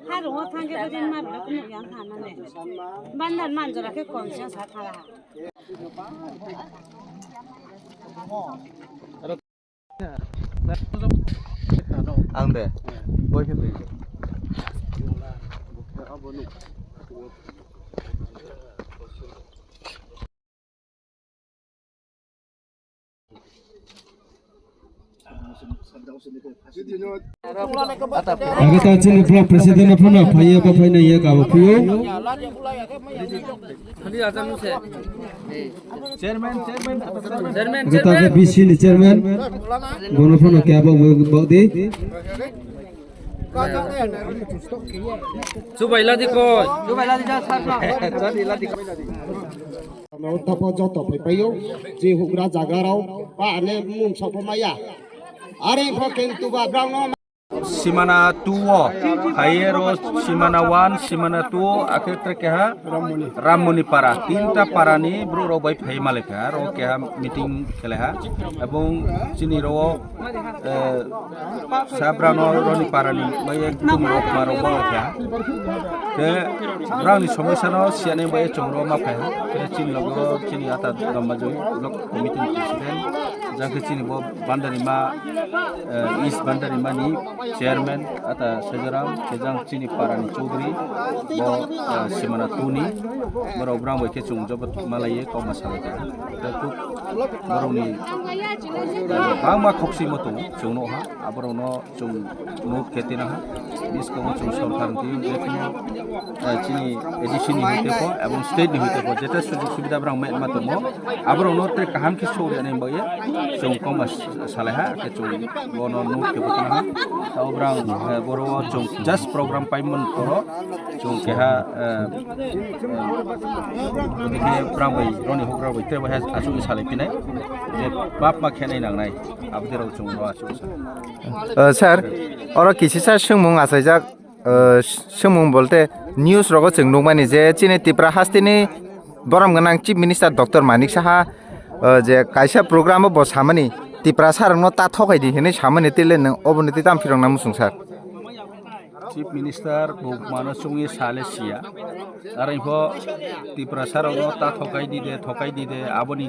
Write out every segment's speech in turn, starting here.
하루 탄게 버진 말로 그냥 하나네. 만날 만져라게 건시야 사타라. Ang deh, boy kan deh. Agak aja blok presiden apa nak? Paya apa paya ni ya kau puyo? Kita ke BC ni chairman. Bono bono kaya apa buat di? Cuba ilah di kau, cuba ilah di jasa. Jadi lah di. Nó tập cho tập phải bây giờ chỉ hụt ra giá gà đâu ba anh em muốn sắp hôm nay à anh em phải kén tụ vào nó Simana 2, Hayero, Simana 1, Simana 2, akhirnya keha Ramoni para, tinta para ni bro robai pay maleka, ro keha meeting keleha, abong sini ro sabrano roni para ni, baye kumro maro bawa keha, ke brani somesa no siane baye congro ma keha, ke cini logo cini ata gambajo log meeting presiden, jangke cini bo bandari ma East bandari ma ni chairman atau sejarah kejang cini parani Chaudhry bo simana tuni baru orang boleh kecung jobat Malaya kau masalah kan tapi baru ni bang koksi motu cungno ha baru no cung not ketina ha bis kau cung sarkar ti cini edisi ni hite ko abang state ni hite ko jeta sudah orang main matu mo baru no ter kaham kisau ni boleh cung kau masalah ha kecung bono not ketina ha orang boro cung just program payment koro cung keha dikhe prang bai roni hokra bai ter bai asu isale pinai je bap ma khenai nangnai abdero cung ro asu sir oro kisisa sungmung asaijak sungmung bolte news rogo chungdung mani je chini Tripura hastini boram ganang chief minister Dr. Manik Saha je kaisa program bo samani Tripura sarangno ta thokai di hene samani tile nang oboniti tam firang namusung sir Chief Minister Bukmano Sungi Salesia Arifo Tripura sarangno ta thokai di de aboni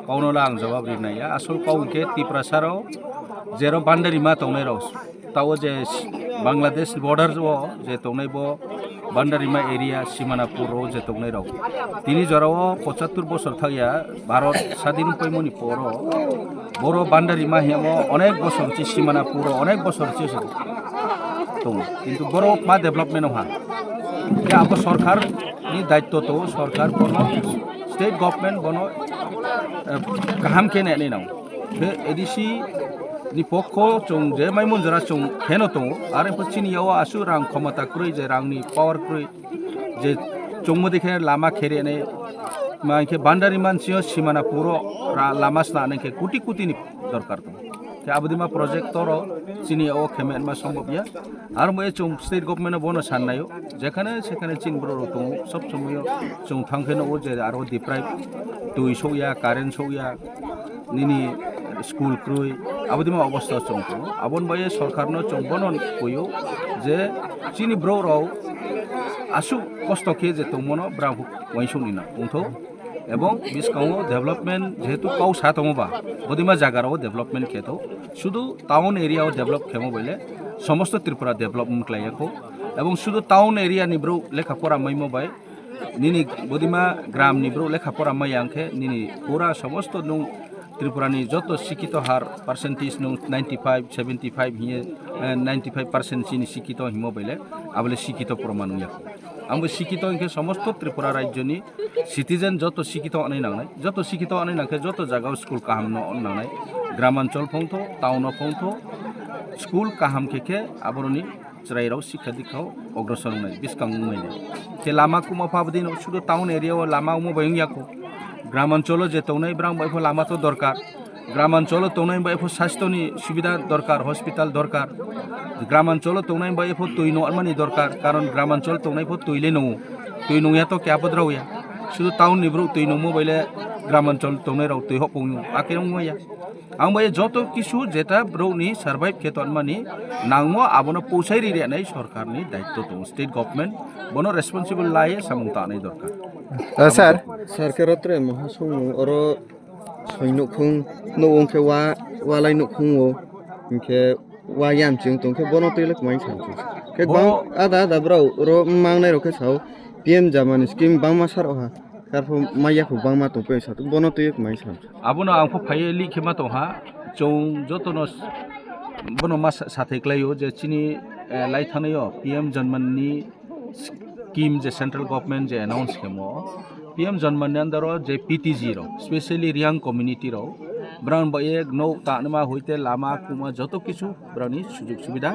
kauno lang jawab rinai ya asul kau ke Tripura sarao zero boundary ma tongnai ros tawo je Bangladesh border jo je tongnai bo boundary ma area Simanapur ro je tongnai ro tini jorao 75 বছর Thaiya Bharat স্বাধীন পয়মনি পরো বড় boundary ma hemo অনেক বছর চি Simanapur অনেক বছর চি তো কিন্তু বড় মা ডেভেলপমেন্ট হা কে আপ সরকার নি দায়িত্ব তো সরকার বনো স্টেট গভর্নমেন্ট বনো কাহাম কে নে নাও ADC ni pokho chung je maimun jara chung heno to are pachini yawa asu rang khamata krui je rang ni power krui je chung modikhe lama khere ne ma ke bandari manchio simana puro lama sna ne ke kuti kuti ni dorkar to ke abudima project toro chini yawa khemen ma সম্ভব ya আর মই chung state government bono sannayo jekhane sekhane chin bro to sob somoyo chung thangkheno o je aro deprive tui soya current soya nini school krui abudima অবস্থা চংতো abon baye সরকারনো চংবনন কইও যে চিনি bro রাও আসু কষ্ট কে যে তমনো ব্রাহু ওয়াইসুনি না উঠো এবং বিস্কাও ডেভেলপমেন্ট যেহেতু কাউ সাতমবা বদিমা জায়গারাও ডেভেলপমেন্ট খেতো শুধু টাউন এরিয়াও ডেভেলপ খেমো বলে সমস্ত ত্রিপুরা ডেভেলপমেন্ট লাইয়াকো এবং শুধু টাউন এরিয়া নিব্রো লেখাপড়া মাইমো বাই নিনি বদিমা গ্রাম নিব্রো লেখাপড়া মাইয়াংখে নিনি পুরা সমস্ত নুং Tripurani joto sikito har percentage no 95 75 hiye 95% chini sikito himo bele abole sikito promanu ya ambo sikito inke somosto Tripura rajyo ni citizen joto sikito anai nangnai joto sikito anai nangke joto jagao school kaham no nangnai গ্রামাঞ্চল ফংতো town ফংতো school কাহাম কেকে আবরনি চরাইরাও শিক্ষা দীক্ষাও অগ্রসর নাই বিস্কাং নাই যে লামা কুমা ফাবদিন শুধু town এরিয়াও Lama উমো বয়ংয়াকো গ্রামাঞ্চল যে তৌনাই ব্রাং বাইফো লামা তো দরকার গ্রামাঞ্চল তৌনাই বাইফো স্বাস্থ্যনি সুবিধা দরকার হসপিটাল দরকার গ্রামাঞ্চল তৌনাই বাইফো তৈনো আরমানি দরকার কারণ গ্রামাঞ্চল তৌনাইফো তৈলে নৌ তৈনৌয়া তো ক্যাপদ্রাউয়া শুধু টাউন নিব্রু তৈনমো বাইলে গ্রামাঞ্চল তংনে রাও তৈ হপং আকে রংয়া ang bai joto kisu jeta broni survive keton mani nangmo abono pousai ri renai sarkar ni daitto to state government bono responsible laye samungta nei dorkar sir सरकारत्रे महासंग अर सैनुखुं नो अंखे वालाय नुखुं ओ इंखे वायाम चिं तंखे बनो तैलक माइ सानथि के बां आदा ब्राव रो मांगनाय रखे साव पीएम जामानि स्किम बांमा सारहा कारफो माइयाखौ बांमा तंपे साथ बनो तैलक माइ सानथि abono angpho phaye likhema tongha chong jotono bono ma sathaiklayo je chini lai thanayo pm janman ni scheme je central government je announce kemo pm janman ni andaro je ptg ro specially riang community ro brown baye no tanma hoite lama kuma joto kichu brani sujog subida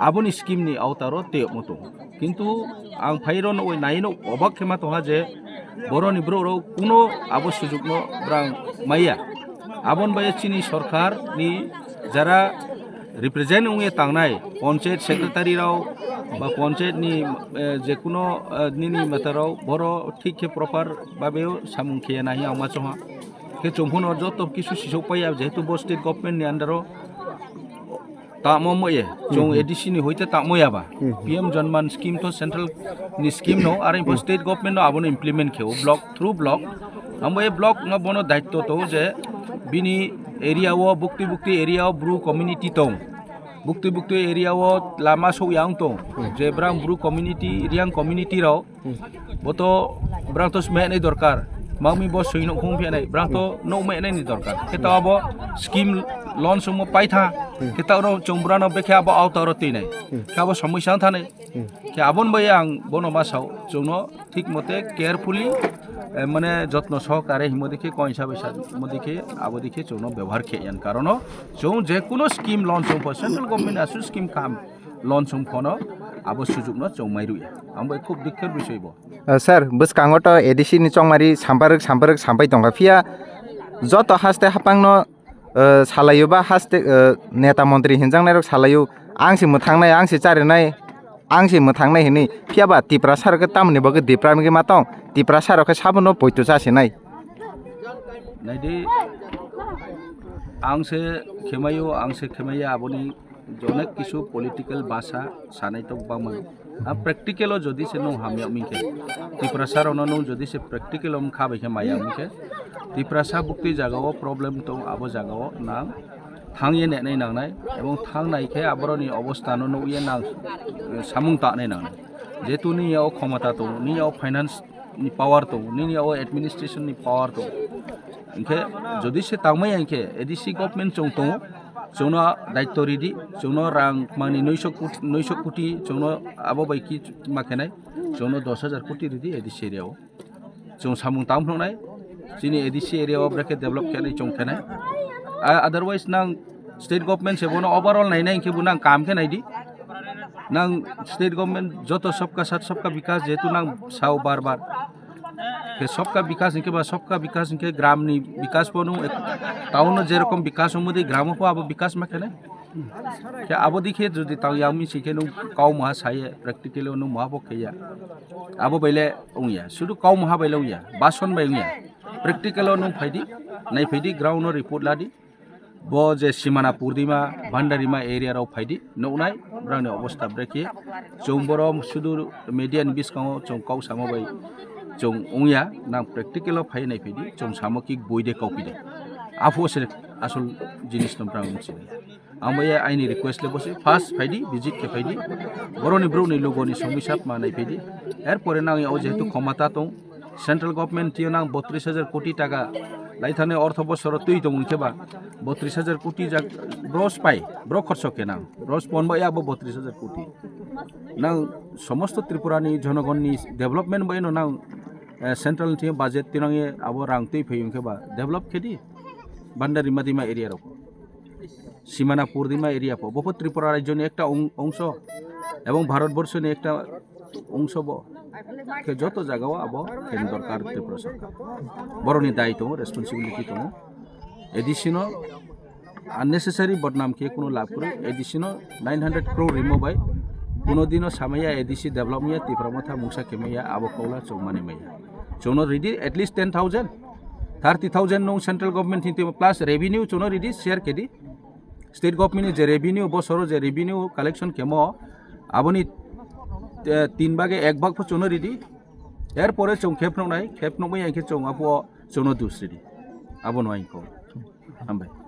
aboni scheme ni awtaro te moto kintu ang phairon oi naino obak khema toha je boroni bro ro kuno abo sujog no brang maya abon baye chini sarkar ni jara represent unge tangnai panchayat secretary rao ba panchayat ni je kuno nini matarao boro ঠিক ke proper babeo samung khiya nahi ama choha ke chomphon joto kisu sisok paya jehetu bo state government ni under ta momoye chong adc ni hoite ta moya ba pm janman scheme to central ni scheme no are bo state government no abono implement kheu block through block ambo block no bono daitto to je bini area o bukti area o bru community tong bukti area o lama so yang tong je brang bru community riang community rao boto brang to sme nei dorkar mangmi bo soino khung phe nei brang to no me nei ni dorkar keta abo scheme loan sumo paitha keta ro chongbrano bekha abo autaro ti nei kabo samoisa tha nei ke abon bai ang bono masao chongno ঠিক মতে carefully মানে যত্ন সহকারে হিমদিকে কইসা বেসা মদিকে আবদিকে চৌন ব্যবহার খেয়ান কারণ চৌ যে কোনো স্কিম লঞ্চ হম সেন্ট্রাল গভর্নমেন্ট আসু স্কিম কাম লঞ্চ হম ফন আবো সুযোগ ন চৌমাইরুয়া আমবো খুব দুঃখের বিষয় ব স্যার বসকাঙ্গত এডিসি নি চংমারি সাম্পারক সাম্পাই দंगा ফিয়া যত হাসতে হাপাংন সালায়ু বা হাসতে নেতা মন্ত্রী হিনজাংনাই রক সালায়ু आंसि मोथांनाय आंसि चारिनाय आंसि मोथांनाय हिनि फियाबा तिप्रा सारके तामनि बगे दिप्रामगे मातं तिप्रा सारके साबनो पयतु जासिनाय नायदि आंसे खेमायो आबनि अनेक किछु पलिटिकल भाषा सानाय तो बामन आ प्रेक्टिकल जदि से नो हामिया मिके तिप्रा सारनो नो जदि से प्रेक्टिकल हम खाबाय के माया मिके तिप्रा सा बुक्ति जागाव प्रॉब्लेम तो आबो जागाव ना थांये नेनाय नांनाय एवं थांनायखे आबरनि अवस्था नो नुये नां सामुं तानाय नांनाय जेतु नियाव क्षमता तो नियाव फाइनान्स नि पावर तो नियाव एडमिनिस्ट्रेशन नि पावर तो इनखे जदि से तांमै इनखे एडीसी गवर्नमेंट चों तो चौनो दायित्व रिदि चौनो रां मानि 900 कोटी चौनो आबो बायकी माखेनाय चौनो 10,000 कोटी रिदि एडीसी एरियाव चौं सामुं तामफ्रंनाय जिनि एडीसी एरियाव ब्रेके डेभलप खेनाय चौं खेनाय otherwise nang state government se bono overall nai nai ke bunang kam ke nai di nang state government joto sabka sat sabka vikas jetu nang sao bar ke sabka vikas ke ba sabka vikas ke gram ni vikas bonu town je rokom vikas modi gram po abo vikas ma kene ke abo dikhe jodi taw yami sikhe nu kaw ma saye practically nu ma bo ke ya abo baile ungya sudu kaw ma baile ungya bason bai ungya practical nu phaidi nai phaidi ground report ladi bo je simana purdima bhandarima area raw phaidi nonai brangni obostha breki chongborom sudur median biskang chong kaw samo bai chong ungya nang practical phai nai phaidi chong samokik boide kaupide afo se asol jinis tom prang unchi amaya aini request le bose first phaidi visit ke phaidi boroni broni logoni somisap ma nai phaidi er pore nang o jehetu ক্ষমতা to central government tiu nang 32,000 কোটি টাকা লাইথানে অর্থ বছর তুই তো মুখেবা 32,000 কোটি যা Bros পাই ব্র খরচ কেনা ব্রস পনবা ইয়াবো 32,000 কোটি নাং সমস্ত ত্রিপুরানি জনগণনি ডেভেলপমেন্ট বাইনো নাং সেন্ট্রাল টি বাজেট তিনাঙে আবো রাং তুই ফেয়ুং খেবা ডেভেলপ খেদি বান্দারিমা দিমা এরিয়া রক সীমানা পূর্ণিমা এরিয়া পো বহুত ত্রিপুরা রাজ্যনি একটা অংশ এবং ভারতবর্ষনি একটা অংশ के जो जगह अब खेल दरकार त्रिपुरा सरकार बरनी दायी तो रेस्पन्सिबिलिटी तो एडिशनो अननेसेसरी बदनाम के कोनो लाभ करे एडिशनो 900 crore रिमूव बाय कोनो दिनो सामया एडिसी डेभलपमेंट त्रिपुरा मथा मुंसा केमया अब कौला चौमाने मैया चौनो रेडी एटलिस्ट 10,000 30,000 নো সেন্ট্রাল গভর্নমেন্ট হিতে প্লাস রেভিনিউ চনো রিদি শেয়ার কেদি স্টেট গভর্নমেন্ট যে রেভিনিউ বছর যে রেভিনিউ কালেকশন কেমো আবনি 3 ভাগে 1 ভাগ চনো রিদি এরপরে চং খেপনক নাই খেপনক মই আইকে চং আপো চনো দুসরি আবো নয় কো আমবাই